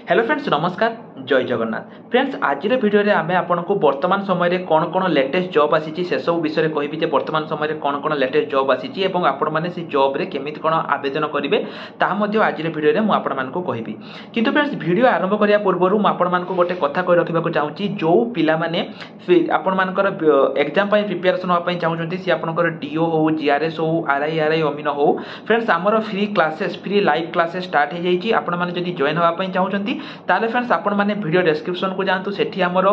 Hello friends नमस्कार जय Jagannath friends आज भिडियो रे आमे आपनको वर्तमान समय कौन कौन लेटेस्ट जॉब आसी से सब विषय कहबी जे वर्तमान समय कौन कौन लेटेस्ट जॉब आसी एवं आपण माने से जॉब रे केमिति कौन आवेदन करेंगे ताहा मध्ये आज भिडियो रे मु आपण मानको कहबी किंतु फ्रेंड्स वीडियो आरंभ करिया पूर्व मु आपण मानको गोटे कथा कहि रखिबा चाहूची जो पिला माने आपण मानकर एग्जाम पई प्रिपरेशन होआ पई चाहूचंती सी आपनकर डीओ हो जीआरएस हो आरआई अमीन हो फ्रेंड्स आमर free classes free live classes start हो जाइए आपण माने जदी जॉइन होआ पई चाहूचंती ताले फ्रेंड्स आपण माने वीडियो डिस्क्रिप्शन को जानतु सेठी हमर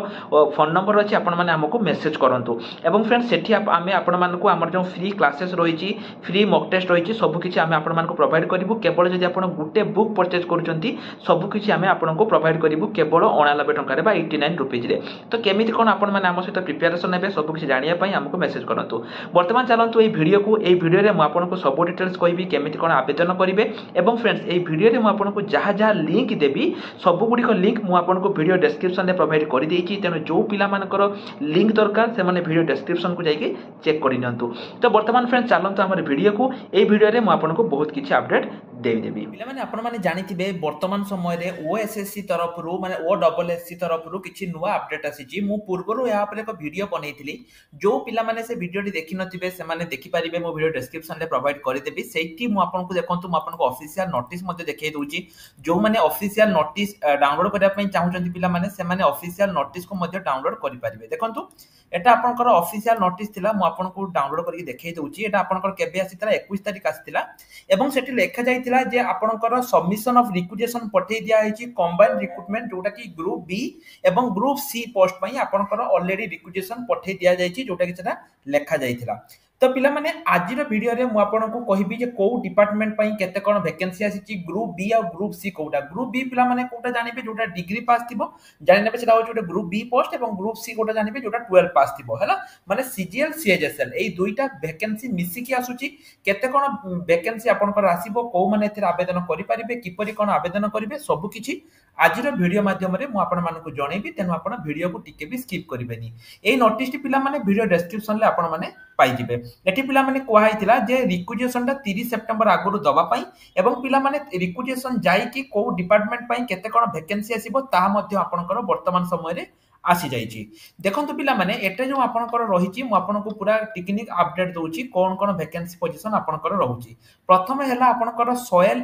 फोन नंबर अछि आपण माने हमको मेसेज करंतु एवं फ्रेंड्स सेठी आमे आपण मानको हमर जो फ्री क्लासेस रहिछि फ्री मॉक टेस्ट रहिछि सब किछि आमे आपण मानको प्रोवाइड करिवु केवल जदी आपण गुटे बुक परचेज करूचंती सब किछि आमे आपनको प्रोवाइड करिवु केवल 89 टंका रे बा 89 रुपीज रे तो केमिति कोन आपण माने हम सहित प्रिपरेशन हेबे सब किछि जानिया पई हमको मेसेज करंतु वर्तमान चलंतु ए वीडियो रे मु आपनको सब डिटेल्स कहबी केमिति कोन आवेदन करिवे एवं फ्रेंड्स ए वीडियो रे मु आपनको जहा जहा लिंक देबी सब गुडी को लिंक मु आपनको वीडियो डिस्क्रिप्शन रे प्रोवाइड कर देछि तेनो जो पिला मानकर लिंक दरकार से माने वीडियो डिस्क्रिप्शन को जाइके चेक करि नियंतु तो वर्तमान फ्रेंड्स चलंतु हमर वीडियो को ए वीडियो रे मु आपनको बहुत किछि अपडेट देबी पिला माने आपण माने जानिथिबे वर्तमान समय रे ओएसएससी तरफ रु माने ओडब्ल्यूएससी तरफ रु किछि नुवा अपडेट आसीछि मु पूर्वरु या पर एक वीडियो बनेइथिली जो पिला माने से वीडियो टी देखि नथिबे से माने देखि परिबे मो वीडियो डिस्क्रिप्शन रे प्रोवाइड करि देबी सेठी मु आपनको देखंतु मु आपनको ऑफिशियल नोटिस मध्ये देखै दोछि जो माने ऑफिशियल नोटिस डाउनलोड करिया पई चाहउचंती पिला माने से माने ऑफिशियल नोटिस को मध्ये डाउनलोड करि परिबे देखंतु एटा आपनकर ऑफिशियल नोटिस थिला मु आपनको डाउनलोड करके देखै दोछि एटा आपनकर केबे आसीतला 21 तारिख आसीतला एवं सेठी लेखा जाइतिला जे आपनकर सबमिशन ऑफ रिक्वेजिशन पठै दिया हैछि कंबाइंड रिक्रूटमेंट जोटा कि ग्रुप बी एवं ग्रुप सी पोस्ट पई आपनकर ऑलरेडी रिक्वेजिशन पठै दिया जाइछि जोटा कि सेटा लेखा जाइतिला तो पिला माने आज वीडियो रे मु आपनको कहबी जे को डिपार्टमेंट पई केते कोन वैकेंसी आसीची ग्रुप बी और ग्रुप सी कोटा ग्रुप बी पिला माने कोटा जानिबे जोटा डिग्री पास थिबो जानि नेबे सेटा होचे ग्रुप बी पोस्ट एवं ग्रुप सी कोटा जानिबे जोटा 12 पास थिबो हैला माने सीजीएल सीएचएसएल एई दुईटा वैकेंसी मिसी की आसुची केते कोन वैकेंसी आपनकर आसीबो को माने एथिर आवेदन करि परिबे किपरि कोन आवेदन करिवे सब किछि आज वीडियो माध्यम रे मु आपण मानको जणैबी तेनु आपण वीडियो को टिके भी स्किप करिवेनी एई नोटिस टी पिला माने वीडियो डिस्क्रिप्शन ले आपण माने पाई जिवे एठी पिला माने कोहा हितिला जे रिक्वेजिशन टा 30 सितंबर आगुरु दबा पई एवं पिला माने रिक्वेजिशन जाई कि को डिपार्टमेंट पई केते कोन वैकेंसी आसीबो ता मध्ये आपनकर वर्तमान समय रे आसी जाईची देखंतु पिला माने एटे जो आपनकर रहिची मु आपनको पूरा टेक्निक अपडेट दोची कोन कोन वैकेंसी पोजीशन आपनकर रहूची प्रथमे हैला आपनकर सोयल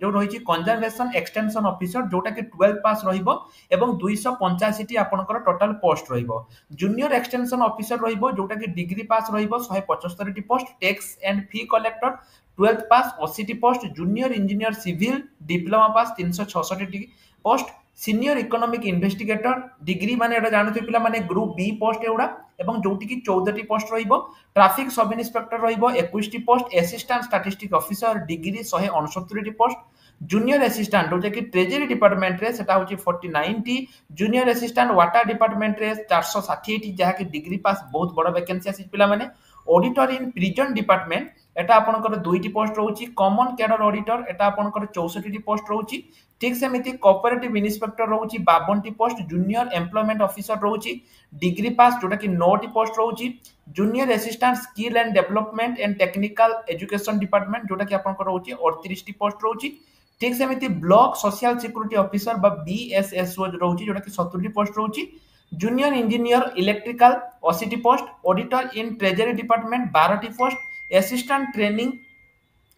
जो रही कंजर्वेशन एक्सटेंशन ऑफिसर जोटा कि 12 पास रहिबो एवं 285 टी आपनकर टोटल पोस्ट रहिबो जूनियर एक्सटेंशन ऑफिसर रहिबो जोटा कि डिग्री पास रहिबो 175 टी post tax and fee collector 12th pass 80 टी post junior engineer civil diploma pass 366 टी post senior economic investigator degree माने एटा जानथि पिला माने ग्रुप बी पोस्ट एउडा एवं जोटी की 14 टी पोस्ट रहिबो ट्रैफिक सब इंस्पेक्टर रहिबो 21 T post assistant statistic officer degree 169 T post junior assistant जो कि ट्रेजरी डिपार्टमेंट रे सेटा होची 49 T junior assistant water department रे 460 टी जहा कि डिग्री पास बहुत बड़ वैकेंसी आसी पिला माने ऑडिटर इन प्रिजन डिपार्टमेंट एटा आपनकर 2 टी पोस्ट रहउची कॉमन कैडर ऑडिटर एटा आपनकर 64 टी पोस्ट रहउची ठीक सेमिति कोऑपरेटिव इंस्पेक्टर रहउची 52 टी पोस्ट जूनियर एम्प्लॉयमेंट ऑफिसर रहउची डिग्री पास जोटा कि 9 टी पोस्ट रहउची junior assistant skill and development and technical education department जोटा कि आपनकर रहउची 38 टी पोस्ट रहउची ठीक सेमिति ब्लॉक सोशल सिक्योरिटी ऑफिसर बा बीएसएसओ रहउची जोटा कि 70 टी पोस्ट रहउची जूनियर इंजीनियर इलेक्ट्रिकल 80 टी post auditor in treasury department 12 टी पोस्ट असिस्टेंट ट्रेनिंग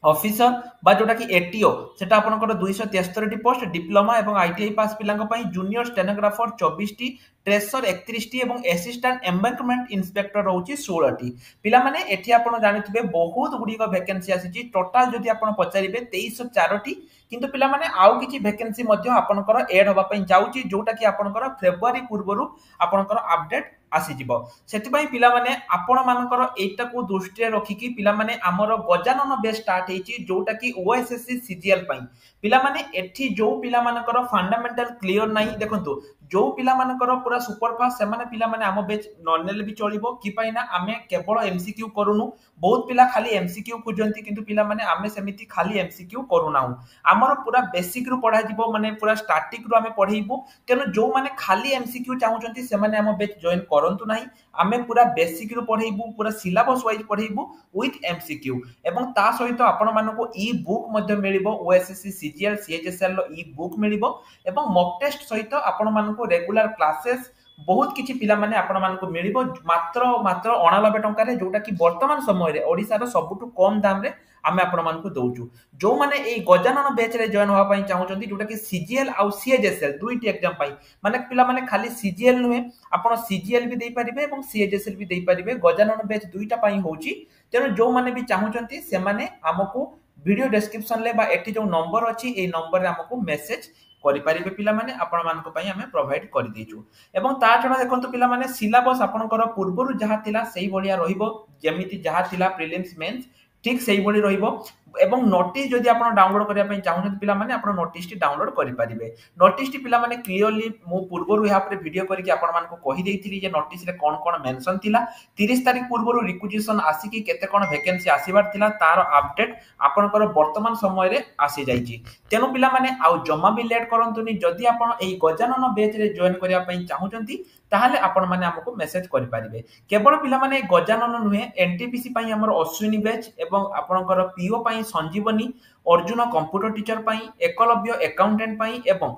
ऑफिसर बा जोटा कि एटीओ सेटा आपनकर 273 टी पोस्ट डिप्लोमा एवं आईटीआई पास पिलांग पई जूनियर स्टेनोग्राफर 24 टी ट्रेसर 31 टी एवं असिस्टेंट एम्बैंकमेंट इंस्पेक्टर रहउची 16 टी पिला माने एठी आपण जानिथिबे बहुत गुडी को वैकेंसी आसीची टोटल जदि आपण पचारिबे 2304 टी किंतु पिला माने आउ किछि वैकेंसी मध्ये आपनकर ऐड होबा पई जाउची जोटा कि आपनकर फेब्रुआरी पूर्वरु आपनकर अपडेट आसी जिवो सेति पई पिला माने आपण मानकर एटा को दृष्टि रे रखी कि पिला माने हमर गजानन बेस स्टार्ट हेची जोटा कि ओएसएससी सीजीएल पई पिला माने एठी जो पिला मानकर फंडामेंटल क्लियर नाही देखंतु जो पिला मानकर पूरा सुपर फास्ट से माने पिला माने आम बेच ननेल भी चलिबो कि पई ना आमे केवल एमसीक्यू करूनु बहुत पिला खाली एमसीक्यू खुजंती किंतु पिला माने आमे सेमिति खाली एमसीक्यू करूनाउ हमर पूरा बेसिक रु पढ़ा जिवो माने पूरा स्टार्टिंग रु आमे पढेइबो तेनो जो माने खाली एमसीक्यू चाहउचंती से माने आम बेच जॉइन कर करंतु नाही आमे पूरा बेसिक रु पढेइबु पूरा सिलेबस वाइज पढेइबु विथ एमसीक्यू एवं ता सहित आपण मानको ई बुक मध्ये मिलिबो ओएसएससी सीजीएल सीएचएसएल लो ई बुक मिलिबो एवं मॉक टेस्ट सहित आपण मानको रेगुलर क्लासेस बहुत किछि पिला माने आपण मानको मिलिबो मात्र मात्र 89 टंका रे जोटा कि वर्तमान समय रे ओडिसा रो सबुटु कम दाम रे आमे आपण मानको दउचु जो माने ए गजानन बैच रे जॉइन होवा पई चाहउचंती जोटा कि सीजीएल आ सीएचएसएल दुईटी एग्जाम पई माने पिला माने खाली सीजीएल नुहे आपण सीजीएल भी देई परिबे एवं सीएचएसएल भी देई परिबे गजानन बैच दुईटा पई होउची तेनो जो माने भी चाहउचंती से माने हमकु वीडियो डिस्क्रिप्शन ले बा एठी जो नंबर अछि ए नंबर रे हमकु मेसेज करि परिबे पिला माने आपण मानको पई हमें प्रोवाइड करि देछु एवं ता छडा देखंतु पिला माने सिलेबस आपनकर पूर्वरु जहा थिला सेही बढिया रहिबो जेमिति जहा थिला प्रीलिम्स मेंस ठीक सेही बढी रहिबो एवं नोटिस जदि आपण डाउनलोड करिया पई चाहउछन पिला माने आपण नोटिस टी डाउनलोड करि परिबे नोटिस टी पिला माने क्लियरली मु पूर्वरु या पर वीडियो करि कि आपण मानको कहि देइथिली जे नोटिस रे कोन कोन मेंशन थिला 30 तारिख पूर्वरु रिक्विजिशन आसी कि केते कोन वैकेंसी आसीबार थिला तार अपडेट आपनकर वर्तमान समय रे आसी जाईची तेनु पिला माने आउ जमा भी लेट करंतुनी जदि आपण एई गजानन बैच रे जॉइन करिया पई चाहउछंती ताहाले आपण माने हमको मेसेज करि परिबे केवल पिला माने गजानन नुहे एनटीपीसी पई हमर अश्विनी बैच एवं आपनकर पीओ पई संजीवनी अर्जुन कंप्यूटर टीचर पई एकलव्य अकाउंटेंट पई एवं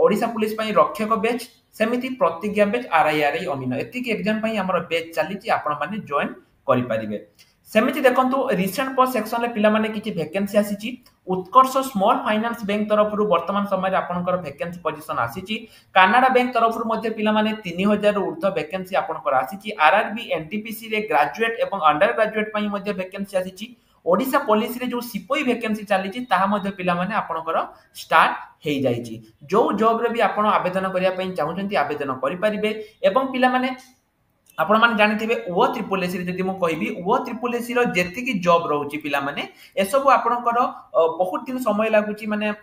ओडिसा पुलिस पई रक्षक बैच सेमिति प्रतिज्ञा बैच आरआईआरआई अमीन एतिक एग्जाम पई हमर बैच चलीची आपण माने जॉइन करि परिबे सेमिति देखंतु रिसेंट पोस्ट सेक्शन ले पिला माने किछि वैकेंसी आसीची उत्कर्ष स्मॉल फाइनेंस बैंक तरफ रु वर्तमान समय रे आपनकर वैकेंसी पोजीशन आसीची कनाडा बैंक तरफ रु मध्ये पिला माने 3000 रु ऊर्ध्व वैकेंसी आपनकर आसीची आरआरबी एनटीपीसी रे ग्रेजुएट एवं अंडर ग्रेजुएट पई मध्ये वैकेंसी आसीची ओडिसा पुलिस रे जो सिपोई वैकेंसी चलीची ताहा मध्ये पिला माने आपनकर स्टार्ट हेई जाईची जो जॉब रे भी आपण आवेदन करिया पई चाहउचंती आवेदन करि परिबे एवं पिला माने आपण माने जानिथिबे ओ ट्रिपल एसी रे जदि मु कहिबी ओ ट्रिपल एसी रो जेति की जॉब रहउची पिला माने ए सब आपणकर बहुत दिन समय लागुची माने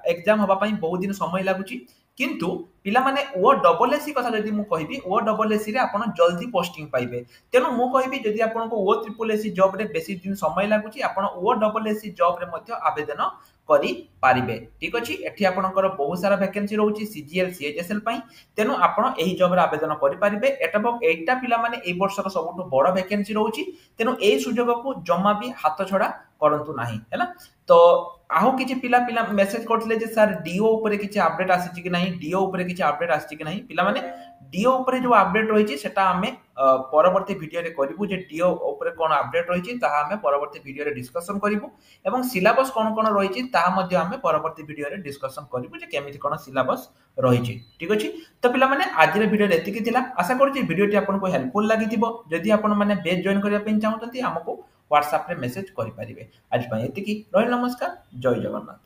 एग्जाम होबा पई बहुत दिन समय लागुची किंतु पिला माने ओ डबल एसी कथा जदि मु कहिबी ओ डबल एसी रे आपण जल्दी पोस्टिंग पाइबे तेनु मु कहिबी जदि आपण को ओ ट्रिपल एसी जॉब रे बेसी दिन समय लागुची आपण ओ डबल एसी जॉब रे मध्ये आवेदन करि पारिबे ठीक अछि एठी आपणकर बहुत सारा वैकेंसी रहउची सीजीएल सीएचएसएल पई तेनु आपण एही जॉब रे आवेदन करि पारिबे एटा पिला माने ए वर्षर सबुठु बड़ वैकेंसी रहउची तेनु ए सुजोग को जमा भी हाथ छडा करंतु नाही हैला तो आहो किछि पिला पिला मेसेज करथले जे सर डीओ ऊपर किछि अपडेट आसी कि नाही डीओ ऊपर किछि अपडेट आसी कि नाही पिला माने डीओ ऊपर जो अपडेट रहिछि सेटा हमें परवर्ती वीडियो रे करिवु जे डीओ ऊपर कोन अपडेट रहिछि ताहा हमें परवर्ती वीडियो रे डिस्कशन करिवु एवं सिलेबस कोन कोन रहिछि ताहा मध्ये हमें परवर्ती वीडियो रे डिस्कशन करिवु जे केमिति कोन सिलेबस रहिछि ठीक अछि तो पिला माने आज रे वीडियो रे एतिकी थिला आशा करू जे वीडियो टी आपन को हेल्पफुल लागिथिबो जदि आपन माने बैच जॉइन करिया पे चाहउतंती हमको WhatsApp रे मेसेज करि परिबे आज पई एतिकी रहल नमस्कार जय जगन्नाथ।